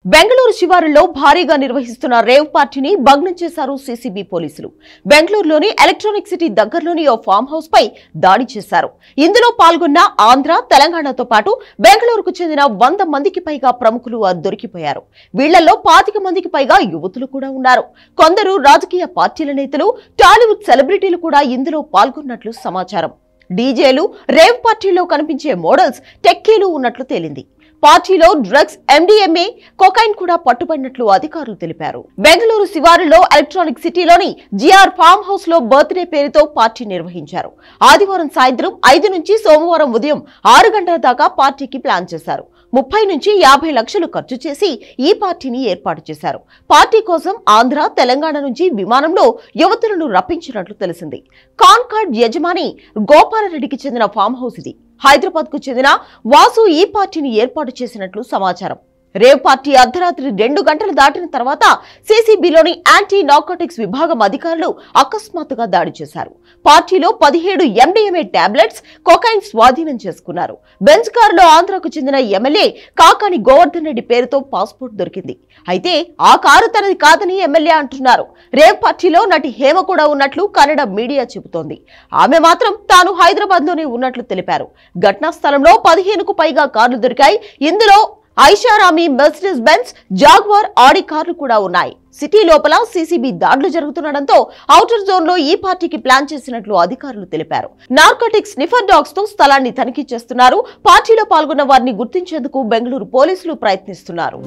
బెంగళూరు శివారులో భారీగా నిర్వహిస్తున్న రేవ్ పార్టీని భగ్నం చేశారు సీసీబీ పోలీసులు. బెంగళూరులోని ఎలక్ట్రానిక్ సిటీ దగ్గరలోని ఓ ఫామ్ హౌస్ పై దాడి చేశారు. ఇందులో పాల్గొన్న ఆంధ్ర, తెలంగాణతో పాటు బెంగళూరుకు చెందిన 100 మందికి పైగా ప్రముఖులు దొరికిపోయారు. వీళ్లలో 25 మందికి పైగా యువతులు కూడా ఉన్నారు. కొందరు రాజకీయ పార్టీల నేతలు, టాలీవుడ్ సెలబ్రిటీలు కూడా ఇందులో పాల్గొన్నట్లు సమాచారం. డీజేలు, రేవ్ పార్టీలో కనిపించే మోడల్స్, టెక్కీలు ఉన్నట్లు తేలింది. పార్టీలో డ్రగ్స్, ఎండీఎంఏ, కొకైన్ కూడా పట్టుబడినట్లు అధికారులు తెలిపారు. బెంగళూరు శివారులో ఎలక్ట్రానిక్ సిటీలోని జిఆర్ ఫామ్ హౌస్ లో బర్త్డే పేరుతో పార్టీ నిర్వహించారు. ఆదివారం సాయంత్రం 5 నుంచి సోమవారం ఉదయం 6 గంటల దాకా పార్టీకి ప్లాన్ చేశారు. 30 నుంచి 50 లక్షలు ఖర్చు చేసి ఈ పార్టీని ఏర్పాటు చేశారు. పార్టీ కోసం ఆంధ్ర, తెలంగాణ నుంచి విమానంలో యువతులను రప్పించినట్లు తెలిసింది. కాన్కార్డ్ యజమాని గోపాలరెడ్డికి చెందిన ఫామ్ హౌస్ ఇది. హైదరాబాద్ కు చెందిన వాసు ఈ పార్టీని ఏర్పాటు చేసినట్లు సమాచారం. రేవ్ పార్టీ అర్ధరాత్రి 2 గంటలు దాటిన తర్వాత సీసీబీలోని యాంటీ నార్కోటిక్స్ విభాగం అధికారులు అకస్మాత్తుగా దాడి చేశారు. పార్టీలో 17 ఎండీఎంఏ టాబ్లెట్స్, కొకైన్ స్వాధీనం చేసుకున్నారు. బెంజ్ కారులో ఆంధ్రకు చెందిన ఎమ్మెల్యే కాకాని గోవర్ధన్ రెడ్డి పేరుతో పాస్పోర్ట్ దొరికింది. అయితే ఆ కారు తనది కాదని ఎమ్మెల్యే అంటున్నారు. రేవ్ పార్టీలో నటి హేమ కూడా ఉన్నట్లు కన్నడ మీడియా చెబుతోంది. ఆమె మాత్రం తాను హైదరాబాద్ లోనే ఉన్నట్లు తెలిపారు. ఘటనా స్థలంలో 15కు పైగా కార్లు దొరికాయి. ఇందులో ఐషారామి, మెర్సిడెస్ బెంజ్, జాగ్వార్, ఆడి కార్లు కూడా ఉన్నాయి. సిటీ లోపల సీసీబీ దాడులు జరుగుతుండటంతో ఔటర్ జోన్ లో ఈ పార్టీకి ప్లాన్ చేసినట్లు అధికారులు తెలిపారు. నార్కోటిక్స్ స్నిఫర్ డాగ్స్ తో స్థలాన్ని తనిఖీ చేస్తున్నారు. పార్టీలో పాల్గొన్న వారిని గుర్తించేందుకు బెంగళూరు పోలీసులు ప్రయత్నిస్తున్నారు.